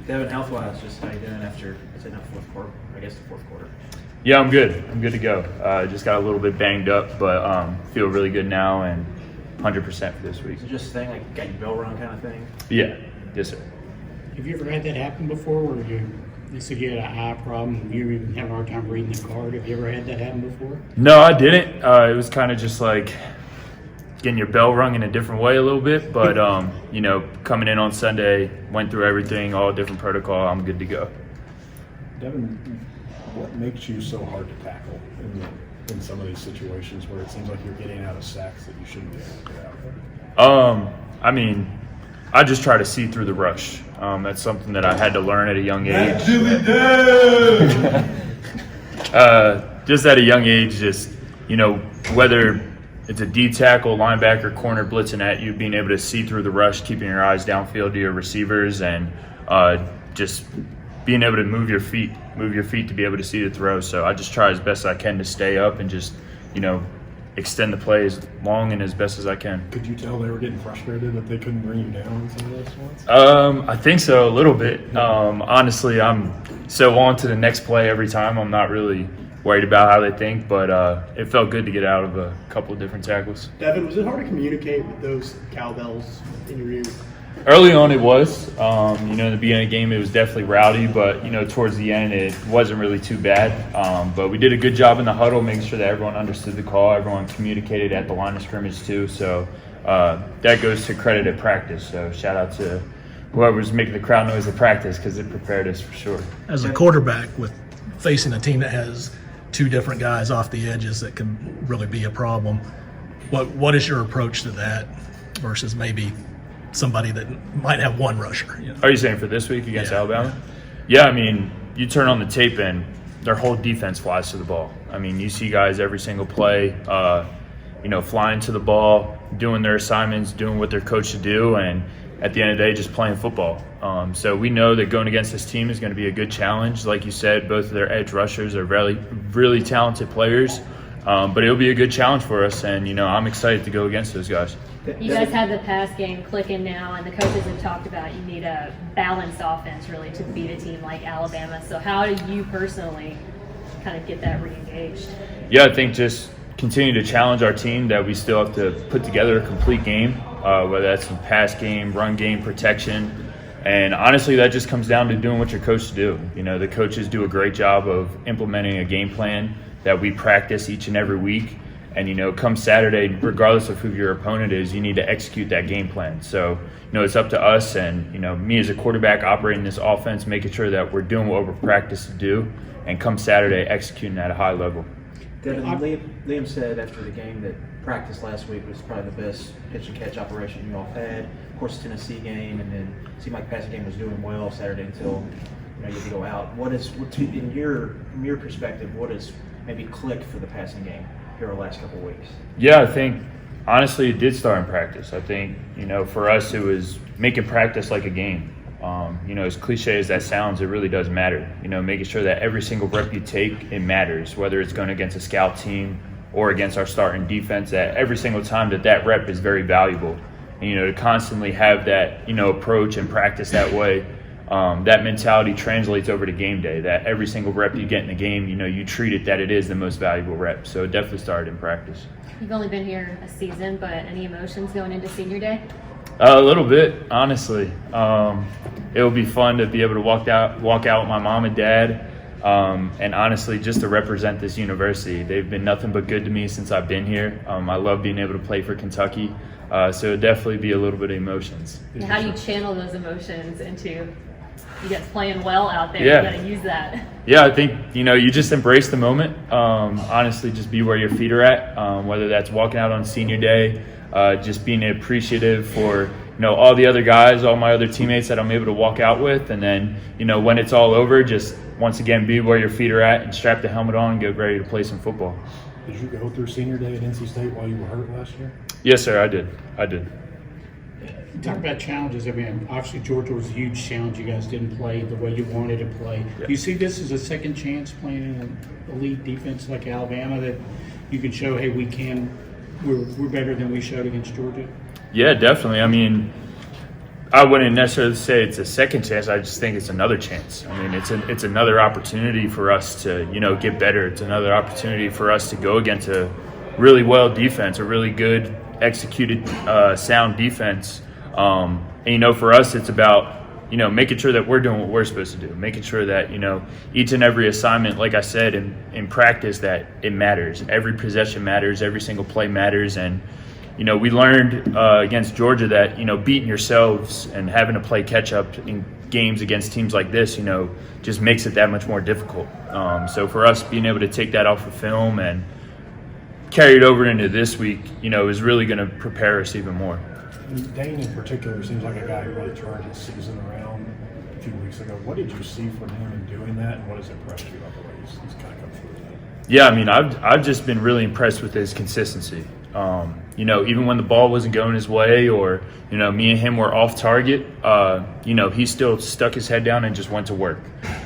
Devin, health-wise, just how you doing after, the fourth quarter? Yeah, I'm good. I'm good to go. Just got a little bit banged up, but feel really good now and 100% for this week. So just a thing, like got your bell rung kind of thing? Yeah. Yes, sir. Have you ever had that happen before where you said you had an eye problem and you were even having a hard time reading the card? Have you ever had that happen before? No, I didn't. It was kind of just like getting your bell rung in a different way a little bit, but coming in on Sunday, went through everything, all different protocol. I'm good to go. Devin, what makes you so hard to tackle in some of these situations where it seems like you're getting out of sacks that you shouldn't be able to get out of? I just try to see through the rush. That's something that I had to learn at a young age. Just at a young age, whether it's a D tackle, linebacker, corner blitzing at you, being able to see through the rush, keeping your eyes downfield to your receivers, and just being able to move your feet to be able to see the throw. So I just try as best I can to stay up and just, extend the play as long and as best as I can. Could you tell they were getting frustrated that they couldn't bring you down in some of those ones? I think so, a little bit. Honestly, I'm so on to the next play every time. I'm not really worried about how they think, but it felt good to get out of a couple of different tackles. Devin, was it hard to communicate with those cowbells in your ear? Early on it was. In the beginning of the game it was definitely rowdy, but, towards the end it wasn't really too bad. But we did a good job in the huddle, making sure that everyone understood the call, everyone communicated at the line of scrimmage too. So that goes to credit at practice. So shout out to whoever's making the crowd noise at practice because it prepared us for sure. As a quarterback with facing a team that has two different guys off the edges that can really be a problem, what is your approach to that versus maybe somebody that might have one rusher? Are you saying for this week against Alabama? Yeah. Yeah, you turn on the tape and their whole defense flies to the ball. You see guys every single play, flying to the ball, doing their assignments, doing what they're coached to do, and at the end of the day, just playing football. So we know that going against this team is going to be a good challenge. Like you said, both of their edge rushers are really, really talented players, but it'll be a good challenge for us, and, I'm excited to go against those guys. You guys have the pass game clicking now, and the coaches have talked about you need a balanced offense really to beat a team like Alabama. So how do you personally kind of get that re-engaged? Yeah, I think just continue to challenge our team that we still have to put together a complete game, whether that's some pass game, run game, protection. And honestly, that just comes down to doing what you're coached to do. The coaches do a great job of implementing a game plan that we practice each and every week. And, come Saturday, regardless of who your opponent is, you need to execute that game plan. So, it's up to us and, me as a quarterback operating this offense, making sure that we're doing what we're practiced to do, and come Saturday, executing at a high level. Devin, Liam said after the game that practice last week was probably the best pitch and catch operation you all had. Of course, Tennessee game, and then it seemed like passing game was doing well Saturday until you had to go out. From your perspective, what has maybe clicked for the passing game here the last couple of weeks? Yeah, I think honestly it did start in practice. I think for us it was making practice like a game. As cliche as that sounds, it really does matter. Making sure that every single rep you take, it matters, whether it's going against a scout team or against our starting defense, that every single time that rep is very valuable. And, to constantly have that, approach and practice that way, that mentality translates over to game day, that every single rep you get in the game, you treat it that it is the most valuable rep. So it definitely started in practice. You've only been here a season, but any emotions going into senior day? A little bit, honestly. It will be fun to be able to walk out with my mom and dad, and honestly just to represent this university. They've been nothing but good to me since I've been here. I love being able to play for Kentucky, so it'll definitely be a little bit of emotions. How do you channel those emotions into you guys playing well out there? Yeah. You got to use that. Yeah, I think, you just embrace the moment. Honestly, just be where your feet are at, whether that's walking out on senior day, just being appreciative for, all the other guys, all my other teammates that I'm able to walk out with. And then, when it's all over, just once again, be where your feet are at and strap the helmet on and get ready to play some football. Did you go through senior day at NC State while you were hurt last year? Yes, sir, I did. Talk about challenges. Obviously Georgia was a huge challenge. You guys didn't play the way you wanted to play. Yeah. Do you see this as a second chance playing in an elite defense like Alabama, that you can show, hey, we're better than we showed against Georgia? Yeah, definitely. I wouldn't necessarily say it's a second chance. I just think it's another chance. I mean, it's another opportunity for us to, get better. It's another opportunity for us to go against a really well defense, a really good executed, sound defense. And, for us, it's about, making sure that we're doing what we're supposed to do, making sure that, each and every assignment, like I said, in practice, that it matters. Every possession matters. Every single play matters. And, we learned against Georgia that, beating yourselves and having to play catch up in games against teams like this, just makes it that much more difficult. So for us, being able to take that off of film and carry it over into this week, is really going to prepare us even more. Dane in particular seems like a guy who really turned his season around a few weeks ago. What did you see from him in doing that, and what has impressed you about the way he's kind of come through that? Yeah, I mean, I've just been really impressed with his consistency. Even when the ball wasn't going his way, or me and him were off target, he still stuck his head down and just went to work.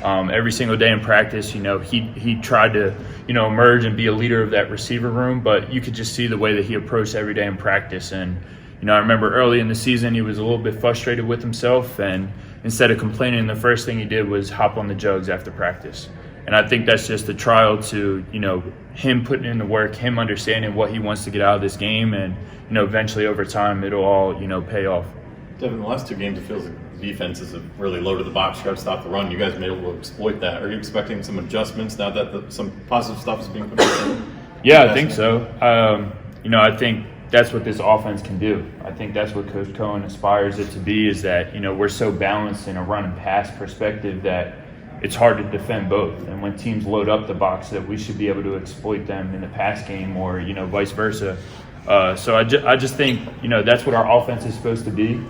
Every single day in practice, he tried to emerge and be a leader of that receiver room, but you could just see the way that he approached every day in practice. And I remember early in the season he was a little bit frustrated with himself, and instead of complaining, the first thing he did was hop on the jugs after practice. And I think that's just a trial to, him putting in the work, him understanding what he wants to get out of this game, and, eventually over time it'll all, pay off. Devin, the last two games, it feels like defenses have really loaded the box, tried to stop the run. You guys have been able to exploit that. Are you expecting some adjustments now that some positive stuff is being put in? Yeah, I think so. I think that's what this offense can do. I think that's what Coach Cohen aspires it to be, is that, we're so balanced in a run and pass perspective that it's hard to defend both. And when teams load up the box, that we should be able to exploit them in the pass game, or, vice versa. So I just think, that's what our offense is supposed to be.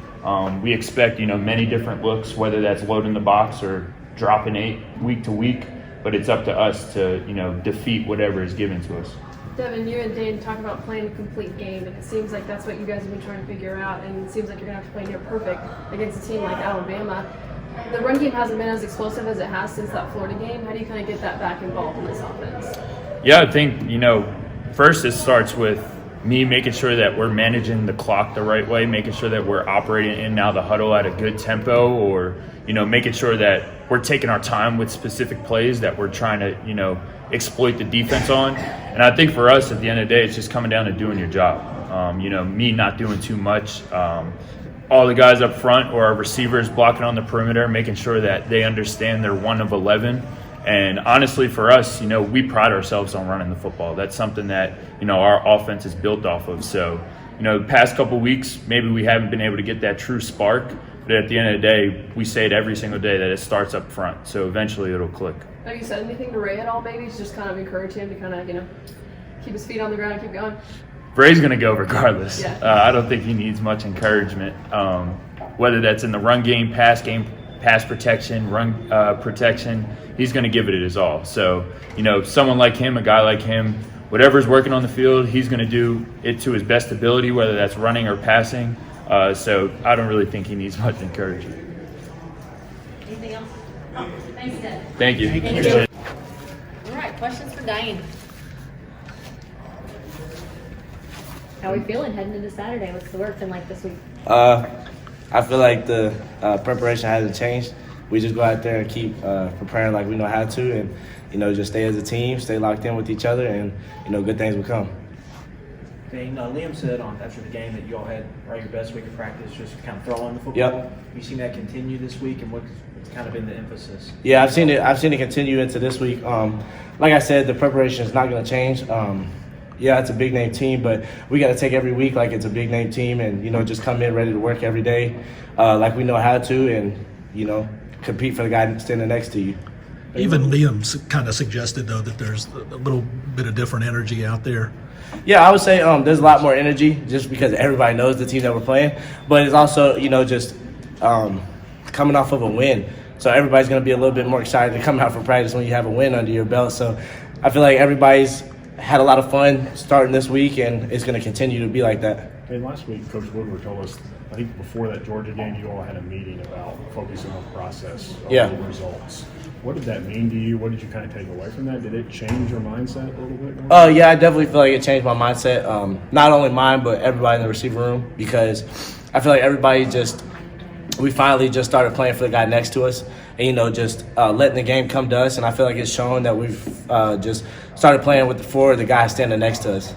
We expect, many different looks, whether that's loading the box or dropping 8 week to week, but it's up to us to, defeat whatever is given to us. Devin, you and Dane talk about playing a complete game, and it seems like that's what you guys have been trying to figure out, and it seems like you're going to have to play near perfect against a team like Alabama. The run game hasn't been as explosive as it has since that Florida game. How do you kind of get that back involved in this offense? Yeah, I think, first it starts with me making sure that we're managing the clock the right way, making sure that we're operating in and out of the huddle at a good tempo, or, making sure that we're taking our time with specific plays that we're trying to, exploit the defense on. And I think for us, at the end of the day, it's just coming down to doing your job. Me not doing too much. All the guys up front or our receivers blocking on the perimeter, making sure that they understand they're 1 of 11. And honestly, for us, we pride ourselves on running the football. That's something that, our offense is built off of. So, the past couple weeks, maybe we haven't been able to get that true spark. But at the end of the day, we say it every single day that it starts up front. So eventually it'll click. Have you said anything to Ray at all, maybe? Just kind of encourage him to kind of, keep his feet on the ground and keep going? Ray's going to go regardless. Yeah. I don't think he needs much encouragement, whether that's in the run game, pass protection, run protection. He's going to give it his all. So, someone like him, a guy like him, whatever's working on the field, he's going to do it to his best ability, whether that's running or passing. So I don't really think he needs much encouragement. Anything else? Thanks, Deb. Thank you. All right, questions for Dane. How are we feeling heading into Saturday? What's the work been like this week? I feel like the preparation hasn't changed. We just go out there and keep preparing like we know how to, and just stay as a team, stay locked in with each other, and good things will come. Dane, Liam said after the game that you all had your best week of practice, just kind of throwing the football. Yep. You seen that continue this week, and what's kind of been the emphasis? Yeah, I've seen it continue into this week. Like I said, the preparation is not going to change. Yeah, it's a big name team, but we got to take every week like it's a big name team, and just come in ready to work every day, like we know how to, and compete for the guy standing next to you. Even Liam's kind of suggested, though, that there's a little bit of different energy out there. Yeah, I would say there's a lot more energy just because everybody knows the team that we're playing. But it's also, just coming off of a win. So everybody's going to be a little bit more excited to come out for practice when you have a win under your belt. So I feel like everybody's had a lot of fun starting this week, and it's going to continue to be like that. And last week, Coach Woodward told us, I think before that Georgia game, you all had a meeting about focusing on process over the results. What did that mean to you? What did you kind of take away from that? Did it change your mindset a little bit more? Yeah, I definitely feel like it changed my mindset. Not only mine, but everybody in the receiver room, because I feel like everybody just we finally just started playing for the guy next to us and, just letting the game come to us. And I feel like it's shown that we've just started playing for the guy standing next to us.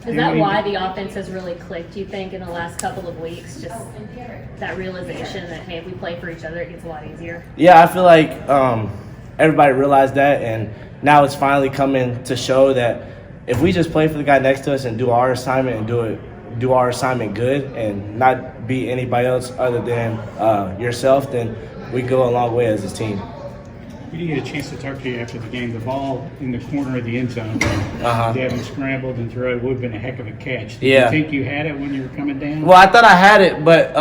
Is that why the offense has really clicked, you think, in the last couple of weeks? Just that realization that, hey, if we play for each other, it gets a lot easier? Yeah, I feel like everybody realized that, and now it's finally coming to show that if we just play for the guy next to us and do our assignment and do our assignment good and not beat anybody else other than yourself, then we go a long way as a team. We didn't get a chance to talk to you after the game. The ball in the corner of the end zone, Devin scrambled and threw it. Would have been a heck of a catch. Did you think you had it when you were coming down? Well, I thought I had it, but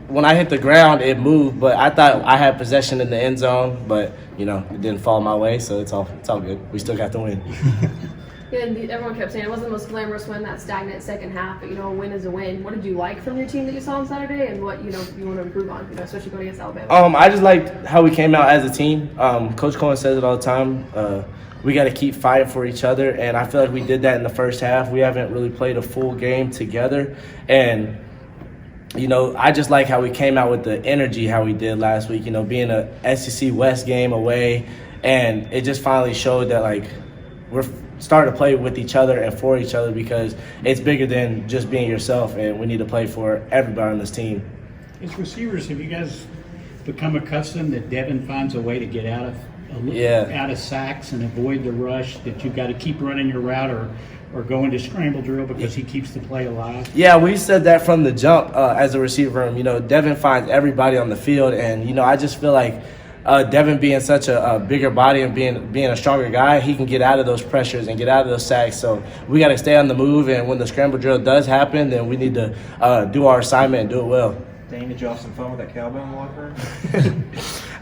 when I hit the ground, it moved. But I thought I had possession in the end zone, but it didn't fall my way, so it's all good. We still got the win. Yeah, and everyone kept saying it wasn't the most glamorous win, that stagnant second half, but a win is a win. What did you like from your team that you saw on Saturday, and what you want to improve on, especially going against Alabama? I just liked how we came out as a team. Coach Cohen says it all the time. We got to keep fighting for each other, and I feel like we did that in the first half. We haven't really played a full game together, and I just like how we came out with the energy how we did last week. Being a SEC West game away, and it just finally showed that we're starting to play with each other and for each other, because it's bigger than just being yourself, and we need to play for everybody on this team. As receivers, have you guys become accustomed that Devin finds a way to get out of sacks and avoid the rush, that you've got to keep running your route or go into scramble drill because he keeps the play alive? Yeah, we said that from the jump as a receiver. Devin finds everybody on the field, and I just feel like Devin being such a bigger body and being a stronger guy, he can get out of those pressures and get out of those sacks. So we got to stay on the move, and when the scramble drill does happen, then we need to do our assignment and do it well. Dane, did you have some fun with that cowbell in the locker room?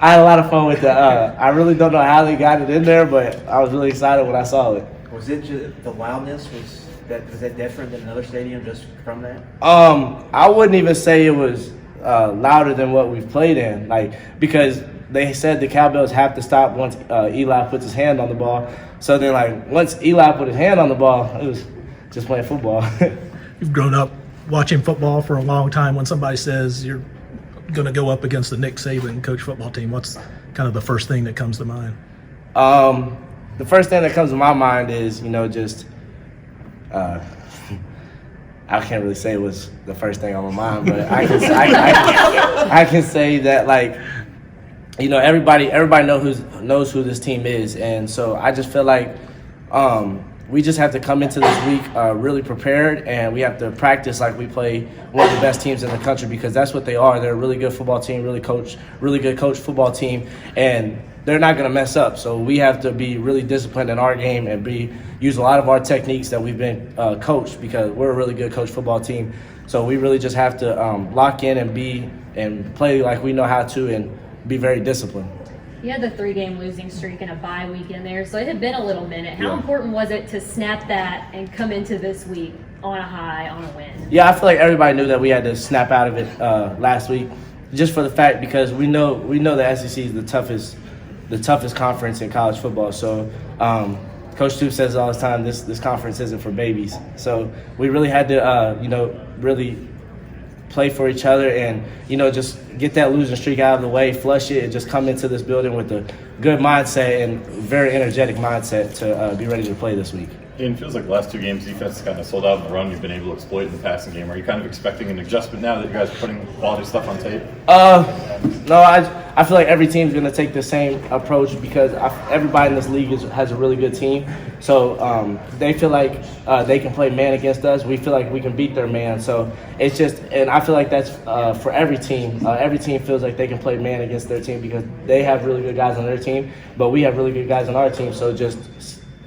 I had a lot of fun with it. I really don't know how they got it in there, but I was really excited when I saw it. Was it just the loudness? Was that different than another stadium just from that? I wouldn't even say it was louder than what we've played in, because they said the cowbells have to stop once Eli puts his hand on the ball. So then, once Eli put his hand on the ball, it was just playing football. You've grown up watching football for a long time. When somebody says you're going to go up against the Nick Saban coach football team, what's kind of the first thing that comes to mind? The first thing that comes to my mind is, just I can't really say it was the first thing on my mind, but I can say that everybody knows who this team is, and so I just feel like we just have to come into this week really prepared, and we have to practice like we play one of the best teams in the country, because that's what they are. They're a really good football team, really good coach football team, and they're not going to mess up. So we have to be really disciplined in our game and use a lot of our techniques that we've been coached, because we're a really good coach football team. So we really just have to lock in and play like we know how to and be very disciplined. You had the 3-game losing streak and a bye week in there, so it had been a little minute. How important was it to snap that and come into this week on a high, on a win? Yeah, I feel like everybody knew that we had to snap out of it last week, just for the fact because we know the SEC is the toughest conference in college football. So Coach Stoop says all the time, this conference isn't for babies. So we really had to really play for each other and just get that losing streak out of the way, flush it, and just come into this building with a good mindset and very energetic mindset to be ready to play this week. It feels like the last 2 games, defense kind of sold out in the run. You've been able to exploit in the passing game. Are you kind of expecting an adjustment now that you guys are putting quality stuff on tape? No, I feel like every team's going to take the same approach, because everybody in this league has a really good team. So they feel like they can play man against us. We feel like we can beat their man. So it's just, and I feel like that's for every team. Every team feels like they can play man against their team, because they have really good guys on their team, but we have really good guys on our team. So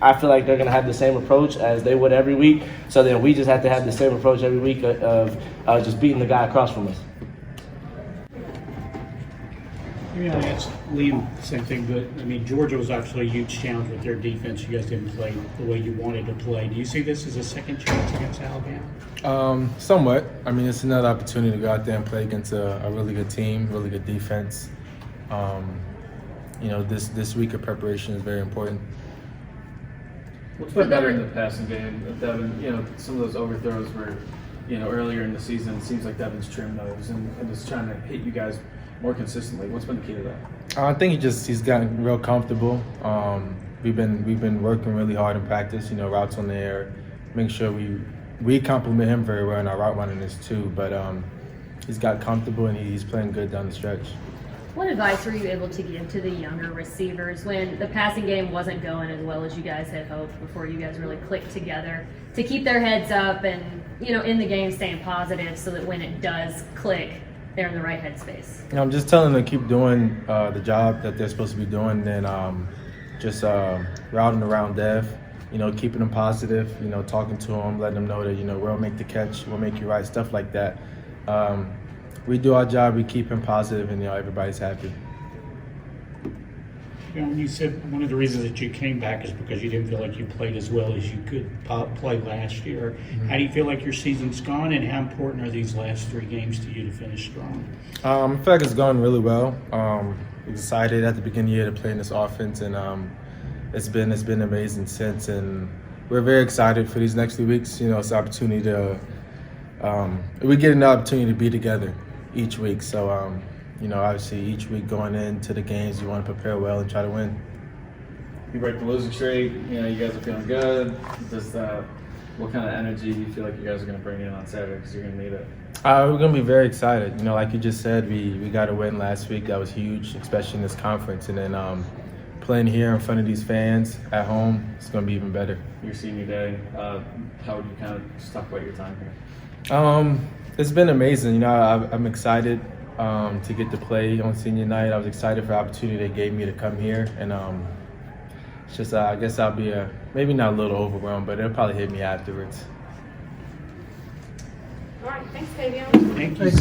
I feel like they're going to have the same approach as they would every week. So then we just have to have the same approach every week of just beating the guy across from us. Yeah, that's Liam, same thing, but Georgia was actually a huge challenge with their defense. You guys didn't play the way you wanted to play. Do you see this as a second chance against Alabama? Somewhat. It's another opportunity to go out there and play against a really good team, really good defense. This week of preparation is very important. What's been better in the passing game, Devin? Some of those overthrows were earlier in the season, it seems like Devin's trimmed those and is trying to hit you guys more consistently. What's been the key to that? I think he's gotten real comfortable. We've been working really hard in practice. Routes on the air, making sure we compliment him very well, and our route running is too. But he's got comfortable and he's playing good down the stretch. What advice were you able to give to the younger receivers when the passing game wasn't going as well as you guys had hoped before you guys really clicked together to keep their heads up and, in the game staying positive so that when it does click, they're in the right headspace? I'm just telling them to keep doing the job that they're supposed to be doing, and just routing around Dev, keeping them positive, talking to them, letting them know that, we'll make the catch, we'll make you right, stuff like that. We do our job, we keep him positive, and everybody's happy. You said one of the reasons that you came back is because you didn't feel like you played as well as you could play last year. Mm-hmm. How do you feel like your season's gone, and how important are these last 3 games to you to finish strong? I feel like it's gone really well. Excited at the beginning of the year to play in this offense, and it's been amazing since. And we're very excited for these next few weeks. It's an opportunity to we get an opportunity to be together each week. So obviously each week going into the games, you want to prepare well and try to win. You break the losing streak. You guys are feeling good. What kind of energy do you feel like you guys are going to bring in on Saturday? Because you're going to need it. We're going to be very excited. Like you just said, we got a win last week. That was huge, especially in this conference. And then playing here in front of these fans at home, it's going to be even better. Your senior day, how would you kind of just talk about your time here? It's been amazing. I'm excited to get to play on senior night. I was excited for the opportunity they gave me to come here. And it's just, I guess I'll be maybe not a little overwhelmed, but it'll probably hit me afterwards. All right, thanks, Tayvion. Thank you.